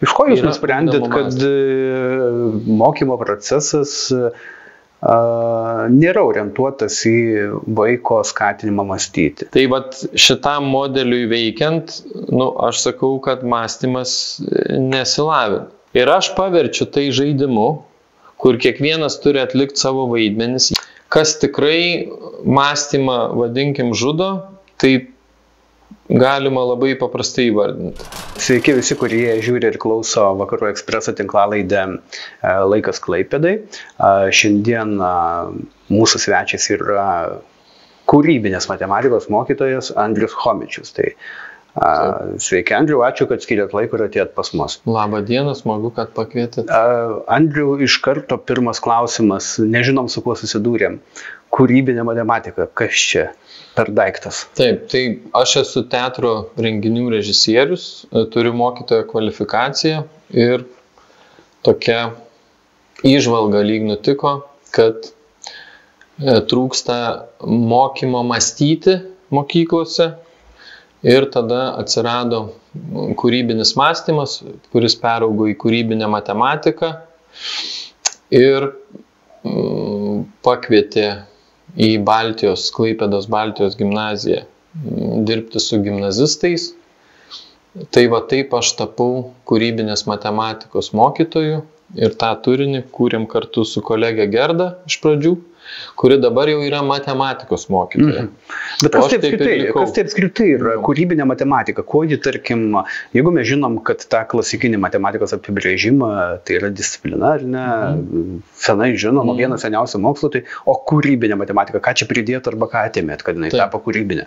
Iš ko jūs nusprendėt, kad mokymo procesas nėra orientuotas į vaiko skatinimą mąstyti? Tai vat šitam modeliui veikiant, aš sakau, kad mąstymas nesilavina. Ir aš paverčiu tai žaidimu, kur kiekvienas turi atlikti savo vaidmenis. Kas tikrai mąstymą, vadinkim, žudo, tai galima labai paprastai įvardinti. Sveiki visi, kurie žiūri ir klauso Vakarų Ekspreso tinklalaidę Laikas Klaipėdai. Šiandien mūsų svečias yra kūrybinės matematikos mokytojas Andrius Chomičius. Tai sveiki, Andriu, ačiū, kad skiriat laiko ir atėjot pas mus. Labą dieną, smagu, kad pakvietėt. Andriu, iš karto pirmas klausimas, nežinom, su kuo susidūrėm. Kūrybinė matematika, kas čia per daiktas? Taip, tai aš esu teatro renginių režisierius, turiu mokytojo kvalifikaciją ir tokia įžvalga lyg nutiko, kad trūksta mokymo mąstyti mokyklose ir tada atsirado kūrybinis mąstymas, kuris peraugo į kūrybinę matematiką ir pakvietė į Klaipėdos Baltijos gimnaziją dirbti su gimnazistais. Tai va taip aš tapau kūrybinės matematikos mokytoju ir tą turinį kūrėm kartu su kolegė Gerda iš pradžių, kuri dabar jau yra matematikos mokytoja. Bet kas tai apskritai yra kūrybinė matematika? Kuo ji, tarkim, jeigu mes žinom, kad tą klasikinį matematikos apibrėžimą, tai yra disciplina, ar ne, senai žinoma, vienas seniausių mokslų, tai o kūrybinė matematika, ką čia pridėt arba ką atėmėt, kad jinai tapo kūrybinė?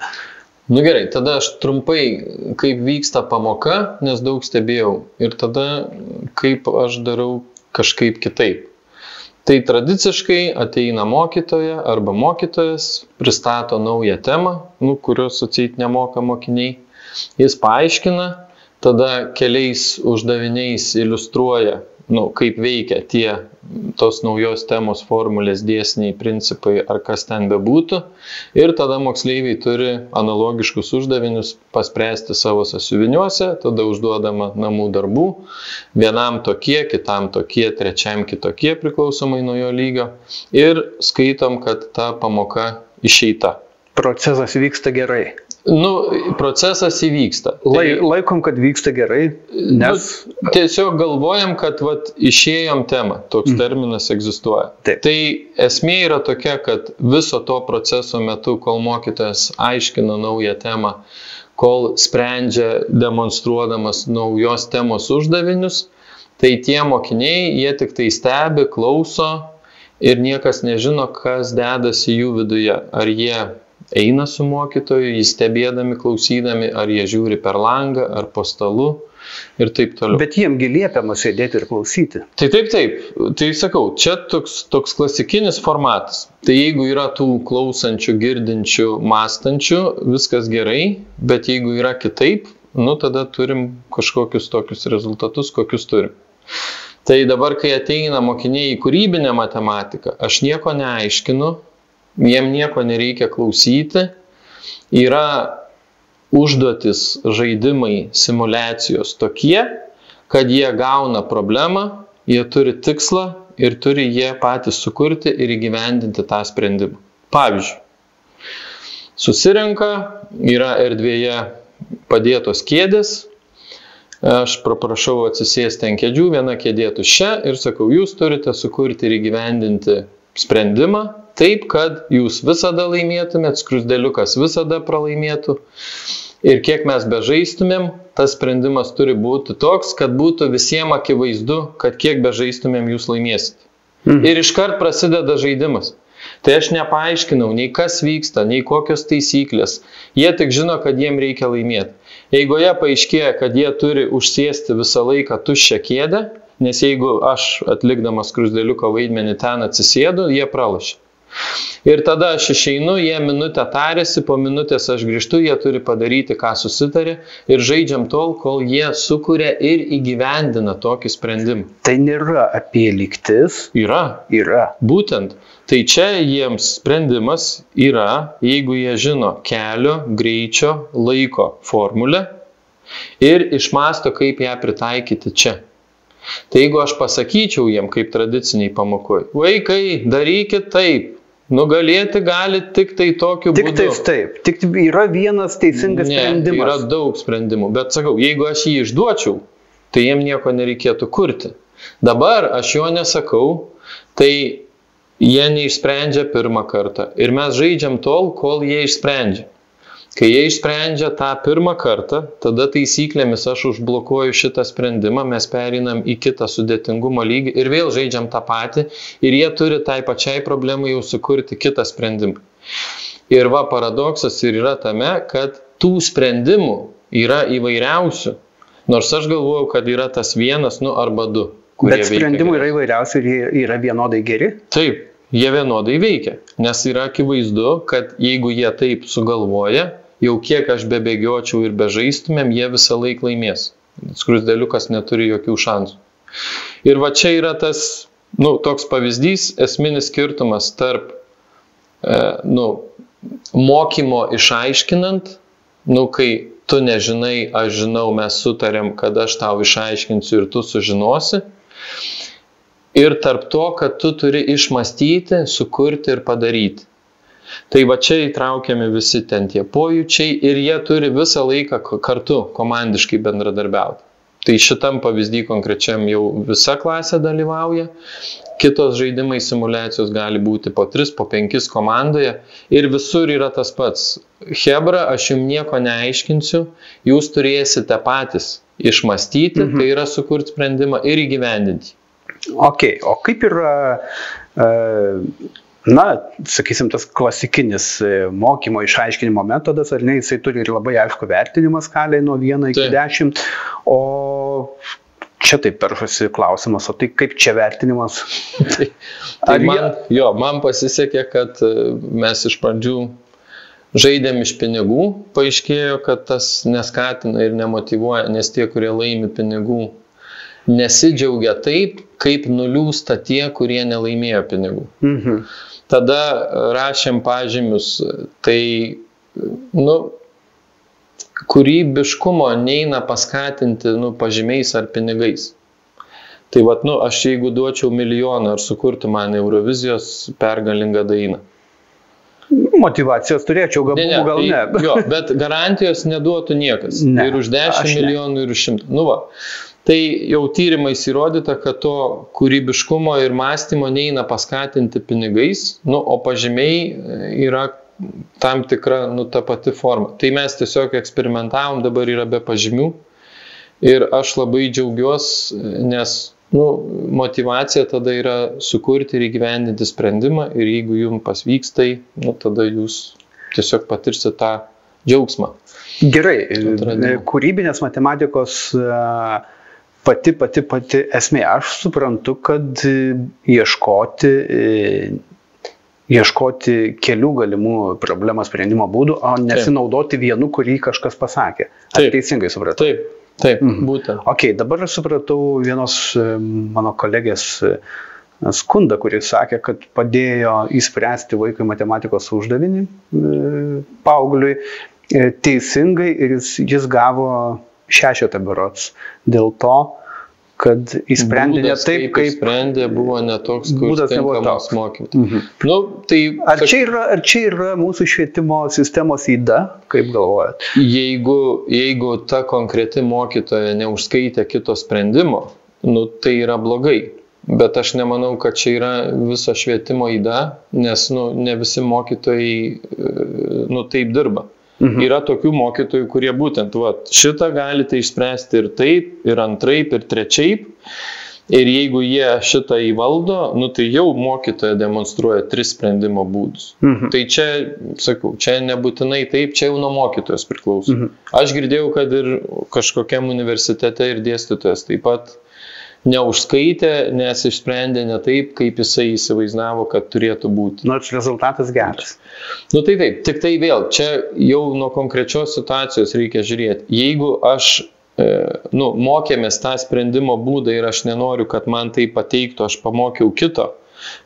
Gerai, tada aš trumpai, kaip vyksta pamoka, nes daug stebėjau, ir tada kaip aš darau kažkaip kitaip. Tai tradiciškai ateina mokytoja arba mokytojas, pristato naują temą, kurios atseit nemoka mokiniai. Jis paaiškina, tada keliais uždaviniais iliustruoja, kaip veikia tos naujos temos formulės, dėsniai, principai ar kas ten bebūtų. Ir tada moksleiviai turi analogiškus uždavinius paspręsti savo sąsiuviniuose, tada užduodama namų darbų. Vienam tokie, kitam tokie, trečiam kitokie priklausomai nuo jo lygio. Ir skaitom, kad ta pamoka išeita. Procesas vyksta gerai. Procesas įvyksta. Laikom, kad vyksta gerai, nes... Tiesiog galvojam, kad išėjom temą, toks terminas egzistuoja. Taip. Tai esmė yra tokia, kad viso to proceso metu, kol mokytojas aiškina naują temą, kol sprendžia demonstruodamas naujos temos uždavinius, tai tie mokiniai, jie tik tai stebi, klauso ir niekas nežino, kas dedasi jų viduje. Ar jie eina su mokytoju, jį stebėdami, klausydami, ar jie žiūri per langą, ar po stalu ir taip toliau. Bet jiemgi liepiama sėdėti ir klausyti. Tai taip. Tai sakau, čia toks klasikinis formatas. Tai jeigu yra tų klausančių, girdinčių, mąstančių, viskas gerai, bet jeigu yra kitaip, tada turim kažkokius tokius rezultatus, kokius turim. Tai dabar, kai ateina mokiniai į kūrybinę matematiką, aš nieko neaiškinu, jiem nieko nereikia klausyti, yra užduotis, žaidimai, simuliacijos tokie, kad jie gauna problemą, jie turi tikslą ir turi jie patys sukurti ir įgyvendinti tą sprendimą. Pavyzdžiui, susirenka, yra erdvėje padėtos kėdės, aš paprašau atsisėsti ant kėdžių, viena kėdė tuščia ir sakau, jūs turite sukurti ir įgyvendinti sprendimą, taip, kad jūs visada laimėtumėt, skruzdėliukas visada pralaimėtų. Ir kiek mes bežaistumėm, tas sprendimas turi būti toks, kad būtų visiems akivaizdu, kad kiek bežaistumėm jūs laimėsit. Ir iškart prasideda žaidimas. Tai aš nepaaiškinau, nei kas vyksta, nei kokios taisyklės. Jie tik žino, kad jiem reikia laimėti. Jeigu jie paaiškėja, kad jie turi užsėsti visą laiką tuščią kėdę, nes jeigu aš atlikdamas skruzdėliuko vaidmenį ten atsisėdu, jie pralošia. Ir tada aš išeinu, jie minutę tarėsi, po minutės aš grįžtu, jie turi padaryti, ką susitarė ir žaidžiam tol, kol jie sukuria ir įgyvendina tokį sprendimą. Tai nėra apie lygtis? Yra. Yra. Būtent. Tai čia jiems sprendimas yra, jeigu jie žino kelio, greičio, laiko formulę, ir išmąsto, kaip ją pritaikyti čia. Tai jeigu aš pasakyčiau jiem, kaip tradiciniai pamokoj, vaikai, darykit taip, nugalėti gali tik tai tokiu būdu. Tik yra vienas teisingas sprendimas. Yra daug sprendimų, bet sakau, jeigu aš jį išduočiau, tai jiem nieko nereikėtų kurti. Dabar aš jo nesakau, tai jie neišsprendžia pirmą kartą ir mes žaidžiam tol, kol jie išsprendžia. Kai jie išsprendžia tą pirmą kartą, tada taisyklėmis aš užblokuoju šitą sprendimą, mes pereinam į kitą sudėtingumo lygį ir vėl žaidžiam tą patį ir jie turi tai pačiai problemai jau sukurti kitą sprendimą. Ir va paradoksas ir yra tame, kad tų sprendimų yra įvairiausių, nors aš galvojau, kad yra tas vienas, arba du. Bet sprendimų yra įvairiausių ir jie yra vienodai geri? Taip, jie vienodai veikia, nes yra akivaizdu, kad jeigu jie taip sugalvoja, jau kiek aš bebėgiočiau ir bežaistumėm, jie visą laiką laimės. Skruzdėliukas neturi jokių šansų. Ir va čia yra tas, toks pavyzdys, esminis skirtumas tarp, mokymo išaiškinant, kai tu nežinai, aš žinau, mes sutarėm, kad aš tau išaiškinsiu ir tu sužinosi. Ir tarp to, kad tu turi išmąstyti, sukurti ir padaryti. Tai va čia įtraukiami visi ten tie pojūčiai ir jie turi visą laiką kartu komandiškai bendradarbiauti. Tai šitam pavyzdį konkrečiam jau visa klasė dalyvauja. Kitos žaidimai simuliacijos gali būti po 3, po 5 komandoje ir visur yra tas pats. Chebra, aš jums nieko neaiškinsiu, jūs turėsite patys išmąstyti, tai yra sukurti sprendimą ir įgyvendinti. Ok, o kaip yra, sakysim, tas klasikinis mokymo išaiškinimo metodas, ar ne, jisai turi ir labai aišku vertinimą skalėje nuo 1 iki 10, o čia taip peršasi klausimas, o tai kaip čia vertinimas? Man pasisekė, kad mes iš pradžių žaidėm iš pinigų, paaiškėjo, kad tas neskatina ir nemotyvuoja, nes tie, kurie laimi pinigų, nesidžiaugia taip, kaip nuliūsta tie, kurie nelaimėjo pinigų. Tada rašėm pažymius, tai, kūrybiškumo neina paskatinti, pažymiais ar pinigais. Tai aš jeigu duočiau milijoną ar sukurti man Eurovizijos pergalingą dainą. Motyvacijos turėčiau, gal ne. Jo, bet garantijos neduotų niekas. Ir už 10 milijonų, ir už 100. Tai jau tyrimais įrodyta, kad to kūrybiškumo ir mąstymo neina paskatinti pinigais, o pažymiai yra tam tikra, ta pati forma. Tai mes tiesiog eksperimentavom, dabar yra be pažymių ir aš labai džiaugiuosi, nes motyvacija tada yra sukurti ir įgyvendinti sprendimą ir jeigu jums pasvyks tai, tada jūs tiesiog patirsite tą džiaugsmą. Gerai, kūrybinės matematikos pati esmė. Aš suprantu, kad ieškoti kelių galimų problemos sprendimo būdų, o nesinaudoti vienu, kurį kažkas pasakė. Ar teisingai supratau? Taip, būtent. Ok, dabar aš supratau vienos mano kolegės skundą, kuris sakė, kad padėjo įspręsti vaikui matematikos uždavinį paaugliui teisingai ir jis gavo 6 berods dėl to, kad įsprendė ne taip, kaip įsprendė, buvo netoks, kuris tinkamas mokyti. Ar čia yra mūsų švietimo sistemos yda, kaip galvojat? Jeigu ta konkreti mokytoja neužskaitė kito sprendimo, tai yra blogai. Bet aš nemanau, kad čia yra viso švietimo yda, nes ne visi mokytojai taip dirba. Yra tokių mokytojų, kurie būtent šitą galite išspręsti ir taip, ir antraip, ir trečiaip. Ir jeigu jie šitą įvaldo, tai jau mokytoja demonstruoja 3 sprendimo būdus. Tai čia, sakau, čia nebūtinai taip, čia jau nuo mokytojos priklauso. Aš girdėjau, kad ir kažkokiam universitete ir dėstytojas taip pat neužskaitė, nes išsprendė ne taip, kaip jisai įsivaizdavo, kad turėtų būti. Nors rezultatas geras. Tai taip, tik tai vėl, čia jau nuo konkrečios situacijos reikia žiūrėti. Jeigu aš mokėmės tą sprendimo būdą ir aš nenoriu, kad man tai pateiktų, aš pamokiau kito,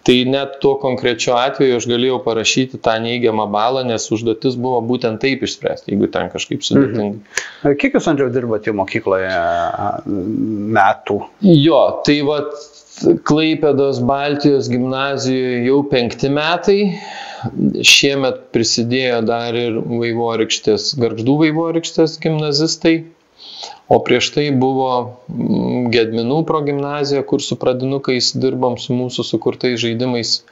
Tai net tuo konkrečiu atveju aš galėjau parašyti tą neigiamą balą, nes užduotis buvo būtent taip išspręsti, jeigu ten kažkaip sudėtingai. Kiek jūs, Andriau, dirbate mokykloje metų? Jo, tai vat Klaipėdos Baltijos gimnazijoje jau 5 metai. Šiemet prisidėjo dar ir Gargždų Vaivorykštės gimnazistai. O prieš tai buvo Gedminų progimnazija, kur su pradinukais dirbam su mūsų sukurtais žaidimais.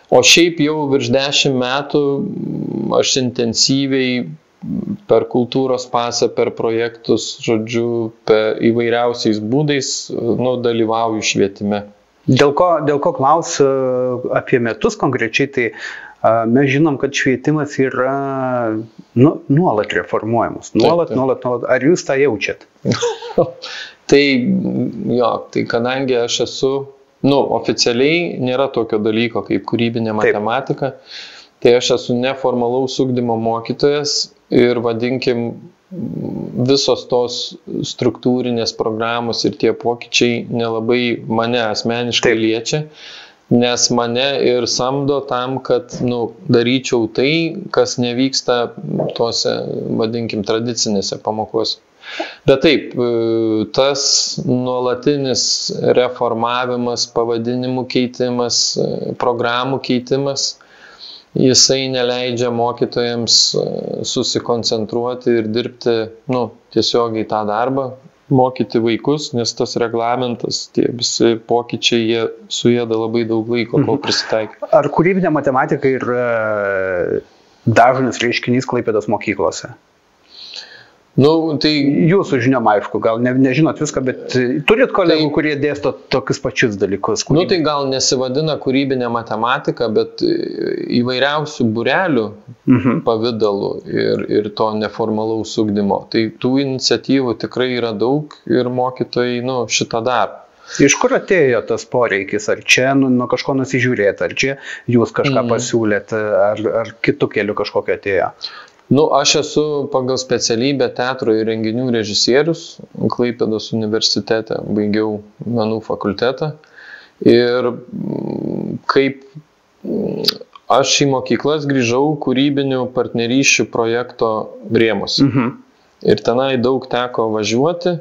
O šiaip jau virš 10 metų aš intensyviai per kultūros pasą, per projektus, žodžiu, įvairiausiais būdais dalyvauju švietime. Dėl ko klausiu apie metus konkrečiai, tai mes žinom, kad švietimas yra nuolat reformuojamas. Nuolat. Ar jūs tą jaučiat? Tai kadangi aš esu, oficialiai nėra tokio dalyko kaip kūrybinė matematika, tai aš esu neformalaus ugdymo mokytojas ir vadinkim visos tos struktūrinės programos ir tie pokyčiai nelabai mane asmeniškai liečia. Nes mane ir samdo tam, kad daryčiau tai, kas nevyksta tuose, vadinkim, tradicinėse pamokose. Bet taip, tas nuolatinis reformavimas, pavadinimų keitimas, programų keitimas, jisai neleidžia mokytojams susikoncentruoti ir dirbti tiesiogiai tą darbą, mokyti vaikus, nes tas reglamentas, tie visi pokyčiai, jie suėda labai daug laiko, kol prisitaikia. Ar kūrybinė matematika yra dažnas reiškinys Klaipėdos mokyklose? Tai jūsų žiniom, aišku, gal nežinot viską, bet turit kolegų, kurie dėsto tokius pačius dalykus? Tai gal nesivadina kūrybinė matematika, bet įvairiausių būrelių pavidalų ir to neformalaus ugdymo. Tai tų iniciatyvų tikrai yra daug ir mokytojai šitą daro. Iš kur atėjo tas poreikis? Ar čia nuo kažko nusižiūrėt, ar čia jūs kažką pasiūlėt, ar kitų kelių kažkokio atėjo? Aš esu pagal specialybę teatro ir renginių režisierius, Klaipėdos universitete, baigiau menų fakultetą. Ir kaip aš į mokyklas grįžau kūrybinių partnerysčių projekto rėmuose. Ir tenai daug teko važiuoti.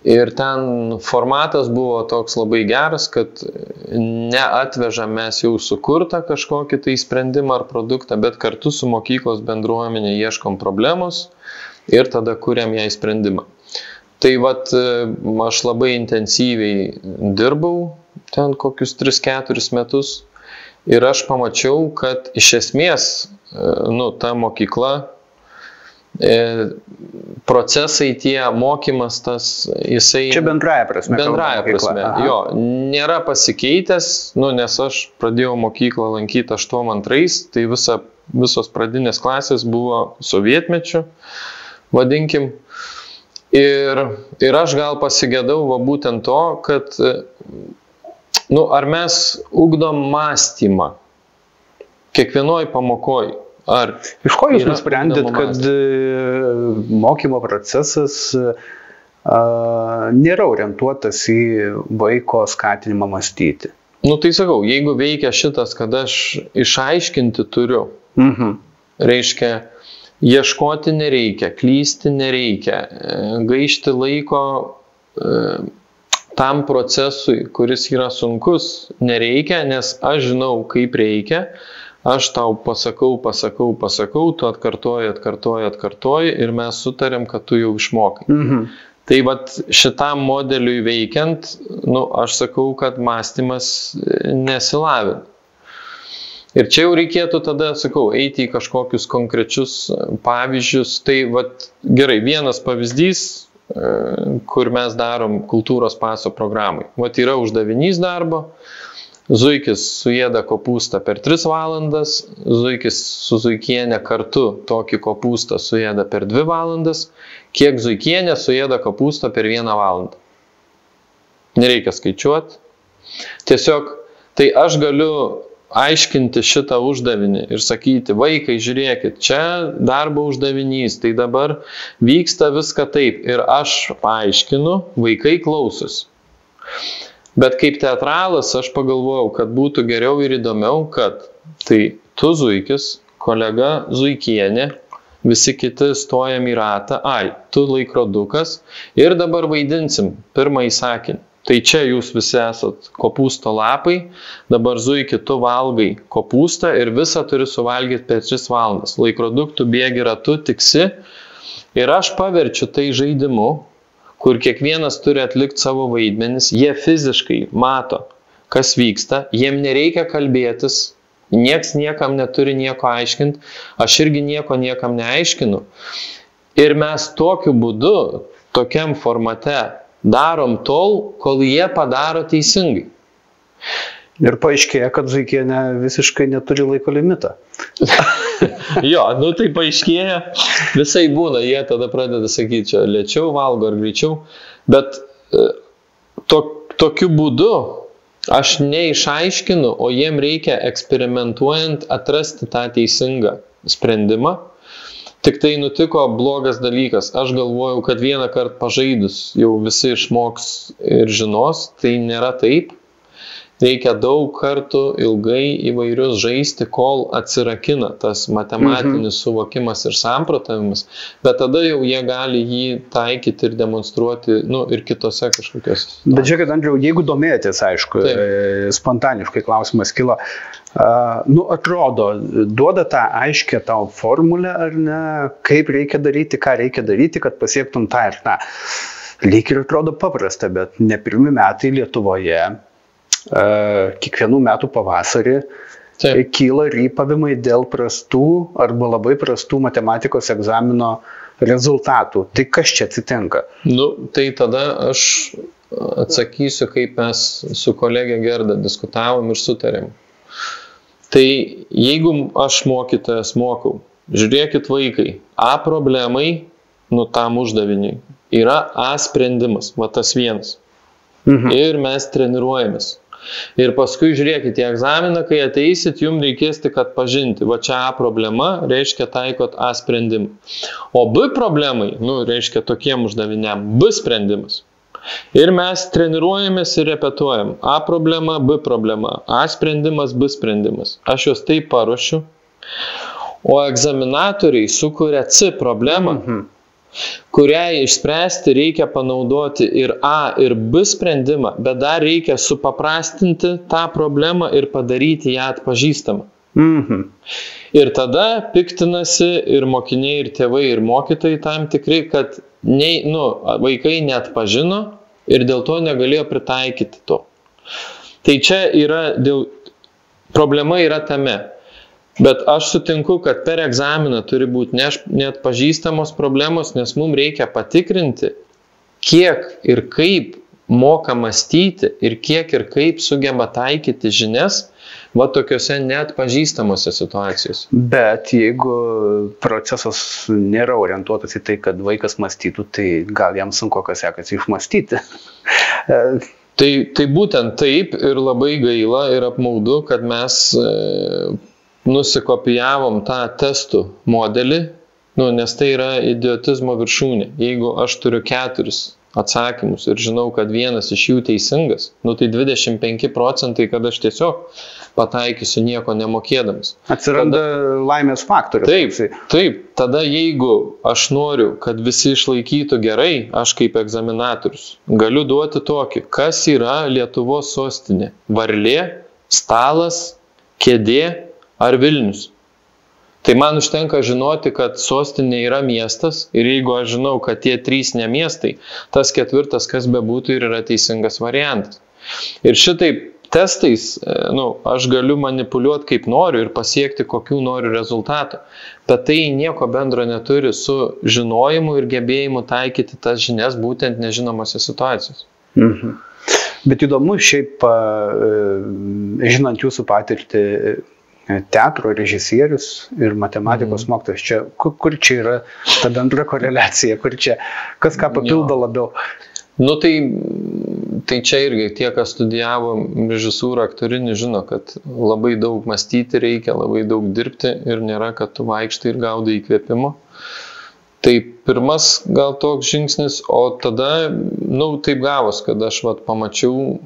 Ir ten formatas buvo toks labai geras, kad neatvežam mes jau sukurtą kažkokį tai sprendimą ar produktą, bet kartu su mokyklos bendruomenė ieškom problemos ir tada kuriam jai sprendimą. Tai aš labai intensyviai dirbau ten kokius 3-4 metus ir aš pamačiau, kad iš esmės ta mokykla, procesai tie, mokymas tas, jisai... Čia bendraja prasme. Bendraja prasme, jo. Nėra pasikeitęs, nes aš pradėjau mokyklą lankyti 82, tai visos pradinės klasės buvo sovietmečiu, vadinkim. Ir aš gal pasigėdau būtent to, kad, ar mes ugdom mąstymą kiekvienoj pamokoj. Iš ko jūs nusprendėt, kad mokymo procesas nėra orientuotas į vaiko skatinimą mąstyti? Tai sakau, jeigu veikia šitas, kad aš išaiškinti turiu, reiškia, ieškoti nereikia, klysti nereikia, gaišti laiko tam procesui, kuris yra sunkus, nereikia, nes aš žinau, kaip reikia. Aš tau pasakau, tu atkartoji ir mes sutarėm, kad tu jau išmokai. Tai šitam modeliui veikiant, aš sakau, kad mąstymas nesilavina. Ir čia jau reikėtų tada, eiti į kažkokius konkrečius pavyzdžius. Tai gerai, vienas pavyzdys, kur mes darom kultūros paso programai. Yra uždavinys darbo. Zuikis suėda kopūstą per 3 valandas, zuikis su zuikienė kartu tokį kopūstą suėda per 2 valandas, kiek zuikienė suėda kopūstą per 1 valandą. Nereikia skaičiuoti. Tiesiog, tai aš galiu aiškinti šitą uždavinį ir sakyti, vaikai, žiūrėkit, čia darbo uždavinys, tai dabar vyksta viską taip ir aš paaiškinu, vaikai klausosi. Bet kaip teatralas aš pagalvojau, kad būtų geriau ir įdomiau, kad tai tu Zuikis, kolega Zuikienė, visi kiti stojam į ratą, tu laikrodukas ir dabar vaidinsim pirmąjį sakinį. Tai čia jūs visi esat kopūsto lapai, dabar Zuiki tu valgai kopūstą ir visą turi suvalgyti per 3 valandas. Laikroduk tu bėgi ratu, tiksi ir aš paverčiu tai žaidimu, kur kiekvienas turi atlikti savo vaidmenis, jie fiziškai mato, kas vyksta, jiem nereikia kalbėtis, nieks niekam neturi nieko aiškinti, aš irgi nieko niekam neaiškinu. Ir mes tokiu būdu, tokiam formate darom tol, kol jie padaro teisingai. Ir paaiškėja, kad Zuikienė visiškai neturi laiko limitą. Jo, tai paaiškėja, visai būna, jie tada pradeda sakyti, čia lėčiau valgo ar greičiau, bet tokiu būdu aš neišaiškinu, o jiem reikia eksperimentuojant atrasti tą teisingą sprendimą. Tik tai nutiko blogas dalykas. Aš galvojau, kad vieną kartą pažaidus jau visi išmoks ir žinos, tai nėra taip. Reikia daug kartų ilgai įvairius žaisti, kol atsirakina tas matematinis suvokimas ir samprotavimas, bet tada jau jie gali jį taikyti ir demonstruoti, ir kitose kažkokios. Bet žiūrėkit, Andriau, jeigu domėjotės, aišku, spontaniškai klausimas kilo, atrodo, duoda tą aiškę tau formulę, ar ne, kaip reikia daryti, ką reikia daryti, kad pasiektum tą ir tą. Lyg ir atrodo paprasta, bet ne pirmi metai Lietuvoje, kiekvienų metų pavasarį kyla rypavimai dėl prastų arba labai prastų matematikos egzamino rezultatų. Tai kas čia atsitinka? Tai tada aš atsakysiu, kaip mes su kolegė Gerda diskutavom ir sutarėm. Tai jeigu aš mokytojas mokau, žiūrėkit vaikai, A problemai, tam uždaviniui, yra A sprendimas, va tas vienas. Ir mes treniruojamės. Ir paskui žiūrėkit į egzaminą, kai ateisit, jums reikės tik atpažinti. Va čia A problema, reiškia taikot A sprendimą. O B problemai, reiškia tokiem uždaviniam, B sprendimas. Ir mes treniruojamės ir repetuojam. A problema, B problema. A sprendimas, B sprendimas. Aš juos taip paruošiu. O egzaminatoriai sukuria C problemą, kuriai išspręsti reikia panaudoti ir A, ir B sprendimą, bet dar reikia supaprastinti tą problemą ir padaryti ją atpažįstamą. Ir tada piktinasi ir mokiniai, ir tėvai, ir mokytojai tam tikri, kad vaikai neatpažino ir dėl to negalėjo pritaikyti to. Tai čia problema yra tame. Bet aš sutinku, kad per egzaminą turi būti neatpažįstamos problemos, nes mums reikia patikrinti, kiek ir kaip moka mąstyti ir kiek ir kaip sugeba taikyti žinias va tokiuose neatpažįstamose situacijose. Bet jeigu procesas nėra orientuotas į tai, kad vaikas mąstytų, tai gal jam sunku, kas sekasi išmąstyti. Tai būtent taip ir labai gaila ir apmaudu, kad mes nusikopijavom tą testų modelį, nes tai yra idiotizmo viršūnė. Jeigu aš turiu 4 atsakymus ir žinau, kad vienas iš jų teisingas, tai 25%, kad aš tiesiog pataikysiu nieko nemokėdamas. Atsiranda laimės faktorius. Taip. Tada jeigu aš noriu, kad visi išlaikytų gerai, aš kaip egzaminatorius galiu duoti tokį, kas yra Lietuvos sostinė. Varlė, stalas, kėdė ar Vilnius. Tai man užtenka žinoti, kad sostinė yra miestas ir jeigu aš žinau, kad tie 3 ne miestai, tas 4, kas bebūtų, ir yra teisingas variantas. Ir šitaip testais, aš galiu manipuliuoti kaip noriu ir pasiekti kokių noriu rezultatų, bet tai nieko bendro neturi su žinojimu ir gebėjimu taikyti tas žinias būtent nežinomose situacijose. Bet įdomu, šiaip, žinant jūsų patirtį, teatro režisierius ir matematikos mokytojas, čia, kur čia yra ta bendra koreliacija, kas ką papildo labiau? Tai čia irgi tie, kas studijavo režisūrą aktorinį, žino, kad labai daug mąstyti reikia, labai daug dirbti ir nėra, kad tu vaikštai ir gaudai įkvėpimo. Tai pirmas gal toks žingsnis, o tada, taip gavos, kad aš pamačiau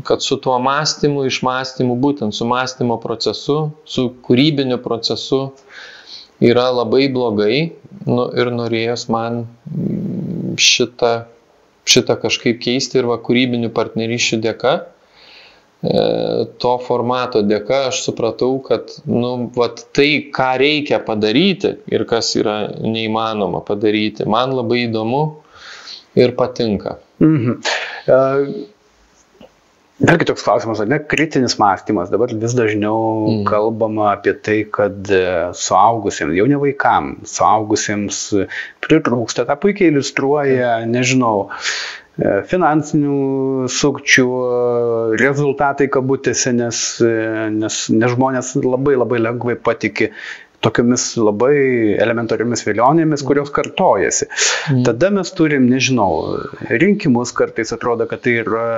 kad su tuo mąstymu, išmąstymu, būtent su mąstymo procesu, su kūrybiniu procesu yra labai blogai, ir norėjos man šitą kažkaip keisti ir kūrybinių partnerysčių dėka, to formato dėka aš supratau, kad tai, ką reikia padaryti ir kas yra neįmanoma padaryti, man labai įdomu ir patinka. Vėlgi toks klausimas, kritinis mąstymas. Dabar vis dažniau kalbama apie tai, kad suaugusiems, jau ne vaikams, suaugusiems pritrūksta. Ta puikiai iliustruoja, nežinau, finansinių sukčių rezultatai kabutėse, nes žmonės labai lengvai patiki tokiomis labai elementariomis vilionėmis, kurios kartojasi. Tada mes turim, nežinau, rinkimus, kartais atrodo, kad tai yra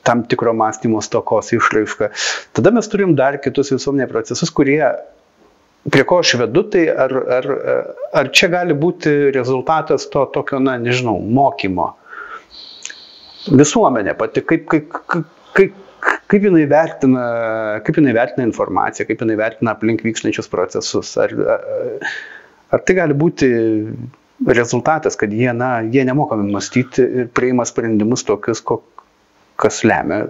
tam tikro mąstymo stokos išraiška. Tada mes turim dar kitus visuomenės procesus, kurie, prie ko aš vedu, tai ar čia gali būti rezultatas to tokio, nežinau, mokymo. Visuomenė pati, kaip jinai vertina informaciją, kaip jinai vertina aplink vykstančius procesus. Ar tai gali būti rezultatas, kad jie nemokami mąstyti ir priima sprendimus tokius, kas lemia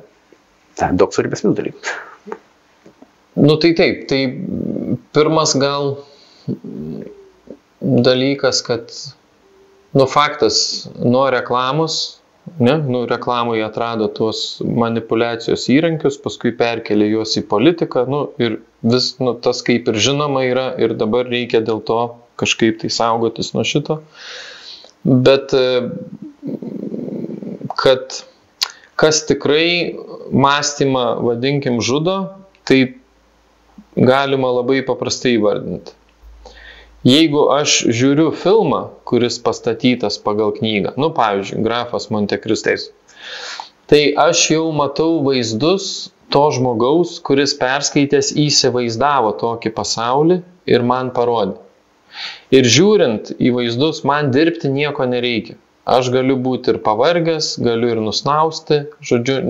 daug svarbesnių dalykų. Tai taip, tai pirmas gal dalykas, kad faktas nuo reklamos, reklamai atrado tuos manipulacijos įrankius, paskui perkelė juos į politiką, ir vis, tas kaip ir žinoma yra, ir dabar reikia dėl to kažkaip tai saugotis nuo šito. Bet kad kas tikrai mąstymą, vadinkim, žudo, tai galima labai paprastai įvardinti. Jeigu aš žiūriu filmą, kuris pastatytas pagal knygą, pavyzdžiui, Grafas Montekristas, tai aš jau matau vaizdus to žmogaus, kuris perskaitęs įsivaizdavo tokį pasaulį ir man parodė. Ir žiūrint į vaizdus, man dirbti nieko nereikia. Aš galiu būti ir pavargęs, galiu ir nusnausti,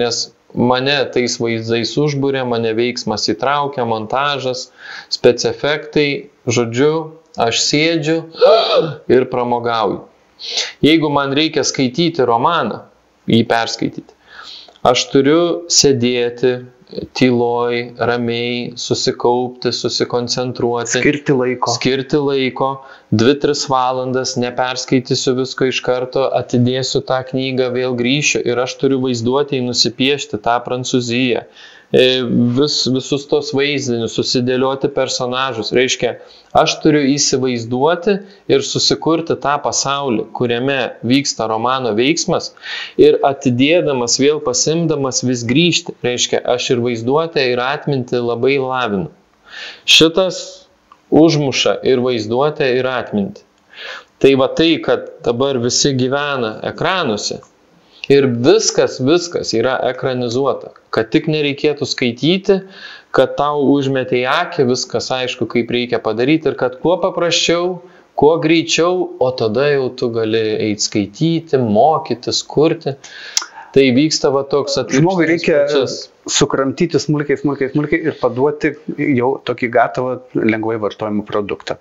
nes mane tais vaizdais užbūrė, mane veiksmas įtraukia, montažas, specefektai, aš sėdžiu ir pramogauju. Jeigu man reikia skaityti romaną, jį perskaityti, aš turiu sėdėti tyloj, ramiai, susikaupti, susikoncentruoti. Skirti laiko, 2-3 valandas, neperskaitysiu visko iš karto, atidėsiu tą knygą, vėl grįšiu ir aš turiu vaizduotėj nusipiešti tą Prancūziją. Visus tos vaizdinius, susidėlioti personažus. Reiškia, aš turiu įsivaizduoti ir susikurti tą pasaulį, kuriame vyksta romano veiksmas ir atidėdamas, vėl pasimdamas vis grįžti. Reiškia, aš ir vaizduotę ir atmintį labai lavinu. Šitas užmuša ir vaizduotę ir atmintį. Tai tai, kad dabar visi gyvena ekranuose, ir viskas yra ekranizuota, kad tik nereikėtų skaityti, kad tau užmetė į akį, viskas aišku, kaip reikia padaryti ir kad kuo paprasčiau, kuo greičiau, o tada jau tu gali eiti skaityti, mokytis, kurti. Tai vyksta toks atvirkštinis. Žmogui reikia sukramtyti smulkiai ir paduoti jau tokį gatavą lengvai vartojimą produktą.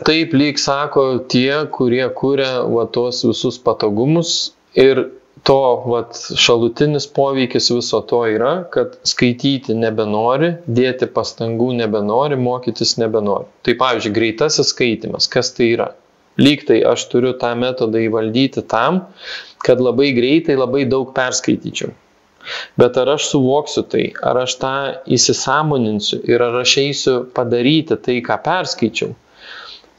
Taip lyg sako tie, kurie kuria tos visus patogumus ir to šalutinis poveikis viso to yra, kad skaityti nebenori, dėti pastangų nebenori, mokytis nebenori. Tai pavyzdžiui, greitasis skaitimas, kas tai yra? Lyg tai aš turiu tą metodą įvaldyti tam, kad labai greitai, labai daug perskaityčiau. Bet ar aš suvoksiu tai, ar aš tą įsisąmoninsiu ir ar aš eisiu padaryti tai, ką perskaičiau?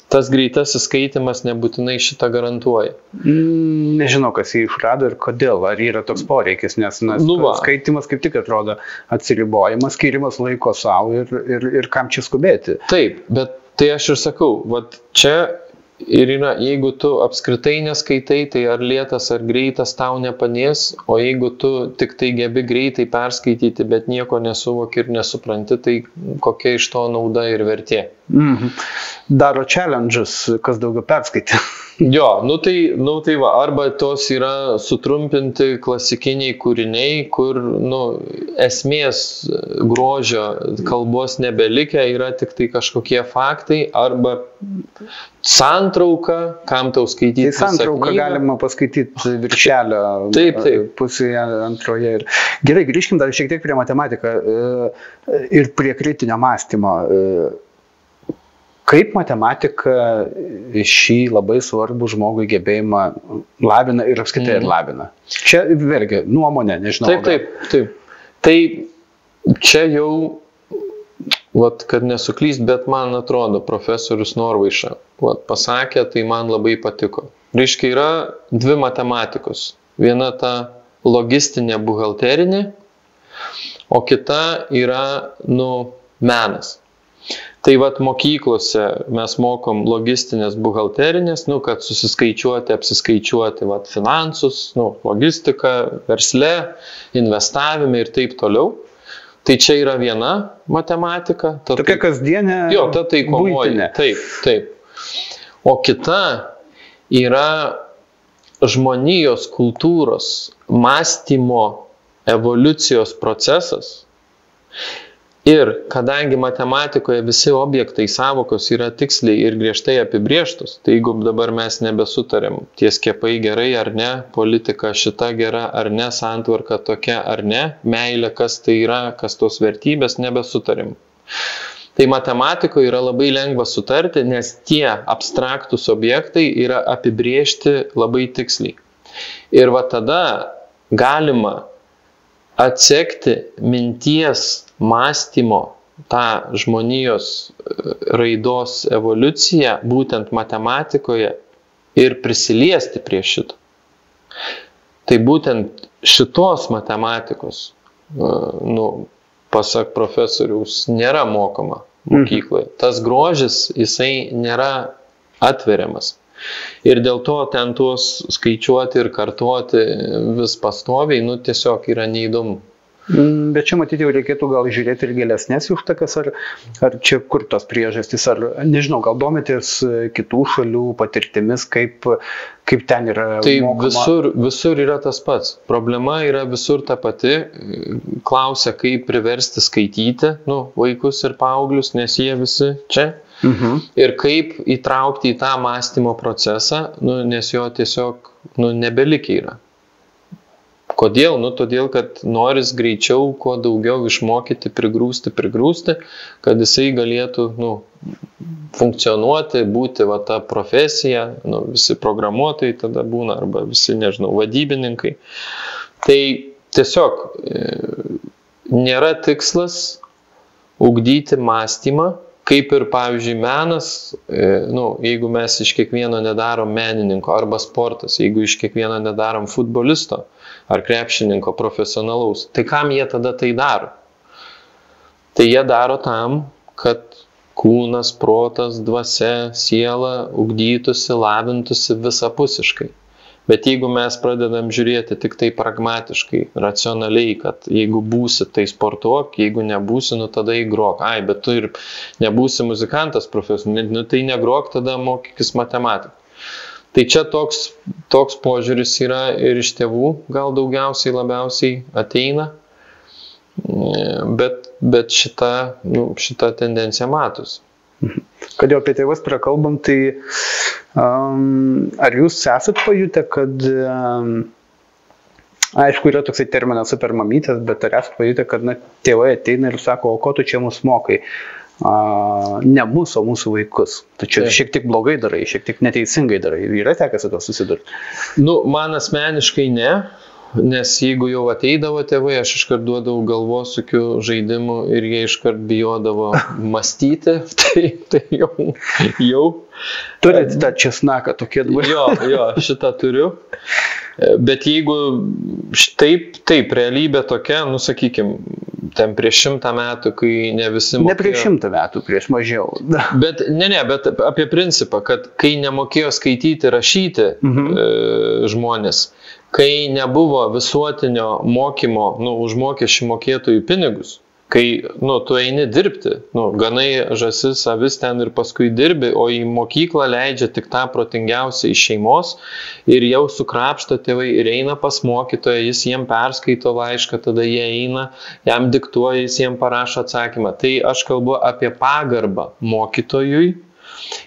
Tas greitasis skaitimas nebūtinai šitą garantuoja. Nežinau, kas jį išrado ir kodėl, ar yra toks poreikis, nes skaitimas kaip tik atrodo atsiribojimas, skirimas laiko savo ir kam čia skubėti. Taip, bet tai aš ir sakau, čia ir yra, jeigu tu apskritai neskaitai, tai ar lėtas ar greitas tau nepadės, o jeigu tu tik tai gebi greitai perskaityti, bet nieko nesuvoki ir nesupranti, tai kokia iš to nauda ir vertė. Daro challenges, kas daugiau perskaitė. Jo, tai va, arba tos yra sutrumpinti klasikiniai kūriniai, kur, esmės grožio kalbos nebelikę, yra tik tai kažkokie faktai, arba santrauka, kam tau skaityti. Tai santrauką galima paskaityti viršelio pusėje antroje. Gerai, grįžkim dar šiek tiek prie matematiką ir prie kritinio mąstymo. Kaip matematika šį labai svarbų žmogui gebėjimą lavina ir apskritai lavina? Čia vėlgi nuomonė, nežinau. Taip. Tai čia jau, kad nesuklyst, bet man atrodo, profesorius Norvaiša pasakė, tai man labai patiko. Reiškia, yra dvi matematikos. Viena ta logistinė buhalterinė, o kita yra, menas. Tai mokyklose mes mokom logistinės buhalterinės, kad susiskaičiuoti, apsiskaičiuoti finansus, logistiką, versle, investavime ir taip toliau. Tai čia yra viena matematika. Tokia kasdienė. Jo, ta taikomoji. Taip. O kita yra žmonijos kultūros mąstymo evoliucijos procesas. Ir kadangi matematikoje visi objektai, savokos yra tiksliai ir griežtai apibrėžtos, tai jeigu dabar mes nebesutarėm, tie skiepai gerai ar ne, politika šita gera ar ne, santvarka tokia ar ne, meilė, kas tai yra, kas tos vertybės, nebesutarėm. Tai matematikoje yra labai lengva sutarti, nes tie abstraktus objektai yra apibrėžti labai tiksliai. Ir tada galima atsekti minties mąstymo, tą žmonijos raidos evoliuciją būtent matematikoje ir prisiliesti prie šito. Tai būtent šitos matematikos, pasak profesoriaus, nėra mokoma mokykloje. Tas grožis, jisai nėra atveriamas. Ir dėl to ten tuos skaičiuoti ir kartuoti vis pastoviai, tiesiog yra neįdomu. Bet čia matyti jau reikėtų gal žiūrėti ir gilesnės užtakas, ar čia kur tos priežastys, ar nežinau, gal domitės kitų šalių patirtimis, kaip ten yra mokoma. Tai visur yra tas pats. Problema yra visur ta pati. Klausia, kaip priversti skaityti vaikus ir paauglius, nes jie visi čia. Ir kaip įtraukti į tą mąstymo procesą, nes jo tiesiog nebelikia yra. Kodėl? Todėl, kad noris greičiau, kuo daugiau išmokyti, prigrūsti, kad jisai galėtų funkcionuoti, būti ta profesija, visi programuotojai tada būna, arba visi, vadybininkai. Tai tiesiog nėra tikslas ugdyti mąstymą, kaip ir, pavyzdžiui, menas, jeigu mes iš kiekvieno nedarom menininko, arba sportas, jeigu iš kiekvieno nedarom futbolisto, ar krepšininko profesionalaus, tai kam jie tada tai daro? Tai jie daro tam, kad kūnas, protas, dvasia, siela ugdytųsi, lavintųsi visapusiškai. Bet jeigu mes pradedam žiūrėti tik tai pragmatiškai, racionaliai, kad jeigu būsi, tai sportuok, jeigu nebūsi, tada įgrok. Bet tu ir nebūsi muzikantas profesionaliai, tai negrok, tada mokykis matematiką. Tai čia toks požiūris yra ir iš tėvų, gal labiausiai ateina, bet šita tendencija matosi. Kad jau apie tėvus prakalbam, tai ar jūs esat pajutę, kad, aišku, yra toksai terminas supermamytės, bet ar esat pajutę, kad tėvai ateina ir sako, o ko tu čia mus mokai? Ne mūsų, o mūsų vaikus. Tačiau šiek tiek blogai darai, šiek tiek neteisingai darai. Yra tekę su to susidurti? Man asmeniškai ne, nes jeigu jau ateidavo tėvai, aš iškart duodavau galvosūkių žaidimų ir jie iškart bijodavo mąstyti, tai jau. Turite tą česnaką tokie dvai? Jo, šitą turiu. Bet jeigu taip, realybė tokia, sakykim, ten prieš 100 metų, kai ne visi mokėjo... Ne prieš 100 metų, prieš mažiau. Bet bet apie principą, kad kai nemokėjo skaityti, rašyti žmonės, kai nebuvo visuotinio mokymo už mokesčių mokėtojų pinigus, Kai, tu eini dirbti, ganai žąsis, avis ten ir paskui dirbi, o į mokyklą leidžia tik tą protingiausią iš šeimos ir jau sukrapšto tėvai ir eina pas mokytoją, jis jiem perskaito laišką, tada jie eina, jam diktuoja, jis jiem parašo atsakymą. Tai aš kalbu apie pagarbą mokytojui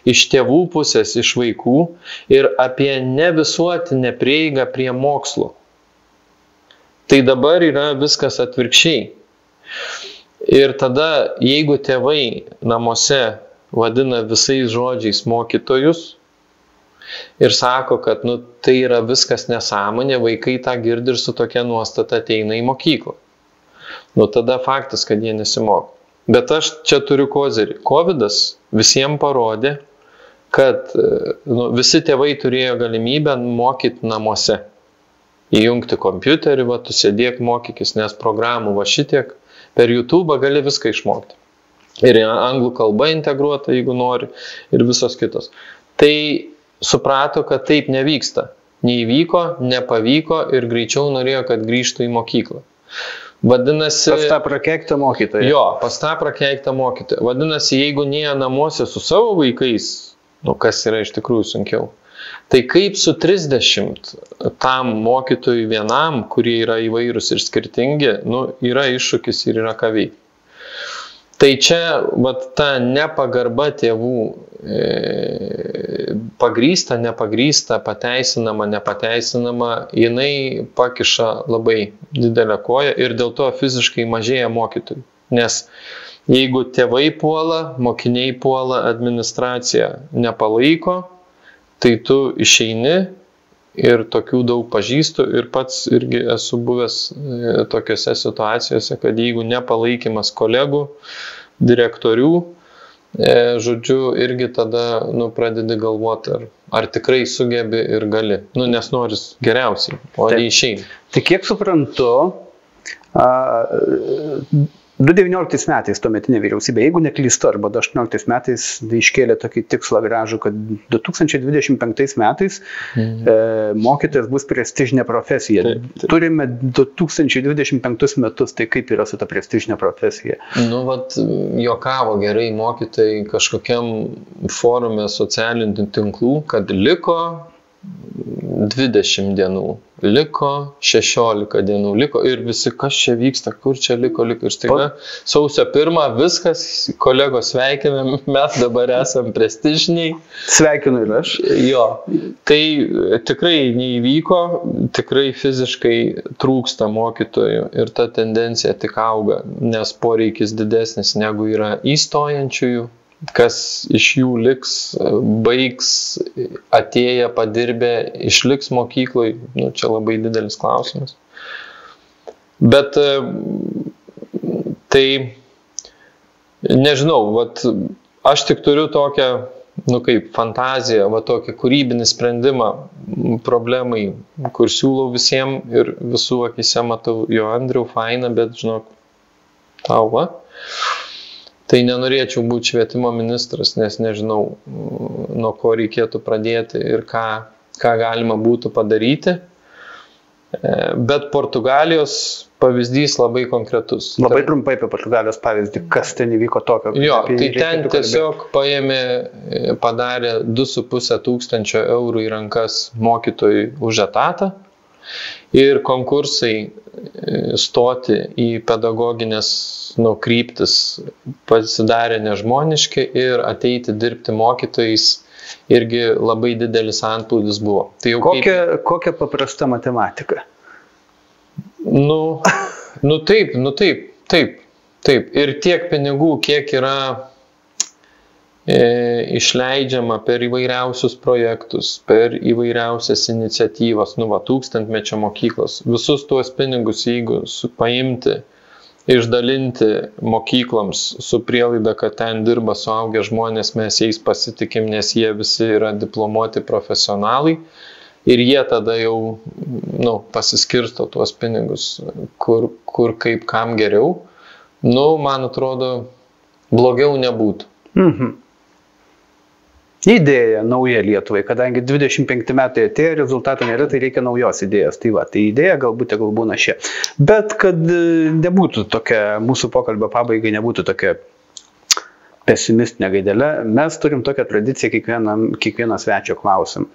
iš tėvų pusės, iš vaikų ir apie nevisuotinę prieigą prie mokslo. Tai dabar yra viskas atvirkščiai. Ir tada, jeigu tėvai namuose vadina visais žodžiais mokytojus ir sako, kad tai yra viskas nesąmonė, vaikai tą girdi ir su tokia nuostata ateina į mokyklą. Tada faktas, kad jie nesimoko. Bet aš čia turiu kozerį. Covidas visiems parodė, kad visi tėvai turėjo galimybę mokyti namuose. Įjungti kompiuterį, tu sėdėk mokykis, nes programų šitiek. Per YouTube gali viską išmokti. Ir anglų kalba integruota, jeigu nori, ir visos kitos. Tai suprato, kad taip nevyksta. Neįvyko, nepavyko ir greičiau norėjo, kad grįžtų į mokyklą. Vadinasi... Pas tą prakeiktą mokytoją. Jo, pas tą prakeiktą mokytoją. Vadinasi, jeigu nie namuose su savo vaikais, kas yra iš tikrųjų sunkiau, tai kaip su 30 tam mokytojui vienam, kurie yra įvairūs ir skirtingi, yra iššūkis ir yra ką veikti. Tai čia ta nepagarba tėvų pagrįsta, nepagrysta, pateisinama, nepateisinama, jinai pakiša labai didelę koją ir dėl to fiziškai mažėja mokytojų. Nes jeigu tėvai puola, mokiniai puola, administracija nepalaiko, tai tu išeini ir tokių daug pažįstu ir pats irgi esu buvęs tokiose situacijose, kad jeigu nepalaikymas kolegų, direktorių, žodžiu, irgi tada pradedi galvoti, ar tikrai sugebi ir gali. Nes noris geriausiai, o neišeini. Tai kiek suprantu, 2019 metais tuometinė vyriausybė, jeigu neklystu, arba 2018 metais iškėlė tokį tikslą gražų, kad 2025 metais mokytojas bus prestižinė profesija. Taip. Turime 2025 metus, tai kaip yra su ta prestižinė profesija? Juokavo gerai mokytojai kažkokiam forume socialinių tinklų, kad liko 20 dienų, liko 16 dienų, liko ir visi, kas čia vyksta, kur čia liko ir staiga sausio 1 viskas, kolegos sveikinam, mes dabar esam prestižiniai. Sveikinu ir aš. Jo, tai tikrai neįvyko, tikrai fiziškai trūksta mokytojų ir ta tendencija tik auga, nes poreikis didesnis negu yra įstojančiųjų. Kas iš jų liks, baigs, atėję, padirbę, išliks mokyklai, čia labai didelis klausimas. Bet tai, nežinau, aš tik turiu tokią, kaip fantaziją, tokį kūrybinį sprendimą problemai, kur siūlau visiems ir visų akyse matau, jo Andriau, faina, bet žinok, tau, Tai nenorėčiau būti švietimo ministras, nes nežinau, nuo ko reikėtų pradėti ir ką galima būtų padaryti. Bet Portugalijos pavyzdys labai konkretus. Labai trumpai apie Portugalijos pavyzdį, kas ten įvyko tokio? Jo, tai ten tiesiog padarė 2,5 tūkstančio eurų į rankas mokytojui už etatą ir konkursai stoti į pedagoginės kryptis pasidarė nežmoniški ir ateiti dirbti mokytojais irgi labai didelis antplūdis buvo. Tai jau kokia paprasta matematika? Taip. Ir tiek pinigų, kiek yra išleidžiama per įvairiausius projektus, per įvairiausias iniciatyvas, 1000-mečio mokyklos. Visus tuos pinigus, jeigu paimti, išdalinti mokykloms su prielaida, kad ten dirba suaugę žmonės, mes jais pasitikim, nes jie visi yra diplomuoti profesionalai ir jie tada jau pasiskirsto tuos pinigus, kur kaip kam geriau. Man atrodo, blogiau nebūtų. Mhm. idėja nauja Lietuvai, kadangi 25 metai atėjo, rezultatų nėra, tai reikia naujos idėjos. Tai va, tai idėja galbūt tegul būna šia. Bet kad nebūtų tokia, mūsų pokalbio pabaigai nebūtų tokia pesimistinė gaidelė, mes turim tokią tradiciją kiekvieną svečio klausim.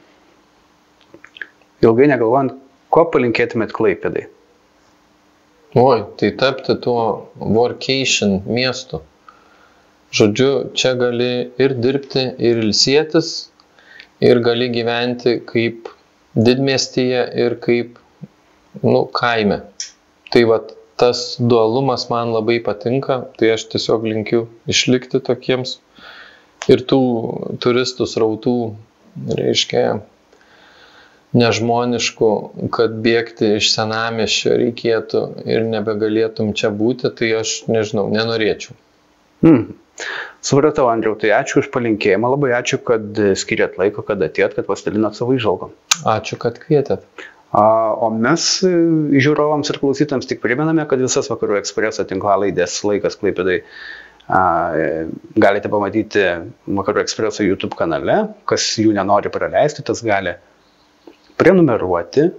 Ilgai negalvojant, ko palinkėtumėt Klaipėdai? Oi, tai tapti tuo workation miestu. Žodžiu, čia gali ir dirbti, ir ilsėtis, ir gali gyventi kaip didmiestyje ir kaip, kaime. Tai vat, tas dualumas man labai patinka, tai aš tiesiog linkiu išlikti tokiems ir tų turistų srautų, reiškia, nežmoniškų, kad bėgti iš senamiesčio reikėtų ir nebegalėtum čia būti, tai aš, nežinau, nenorėčiau. Supratau, Andriau, tai ačiū už palinkėjimą, labai ačiū, kad skiriat laiko, kad atėjot, kad pasidalinot savo įžvalgom. Ačiū, kad kvietėt. O mes žiūrovams ir klausytams tik primename, kad visas Vakarų Ekspreso tinklalaidės Laikas Klaipėdai galite pamatyti Vakarų Ekspreso YouTube kanale. Kas jų nenori praleisti, tas gali prenumeruoti,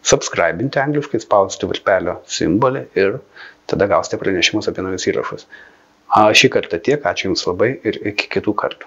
subscribinti angliškai, spausti virpelio simbolį ir tada gausite pranešimus apie naujus įrašus. Šį kartą tiek, ačiū Jums labai ir iki kitų kartų.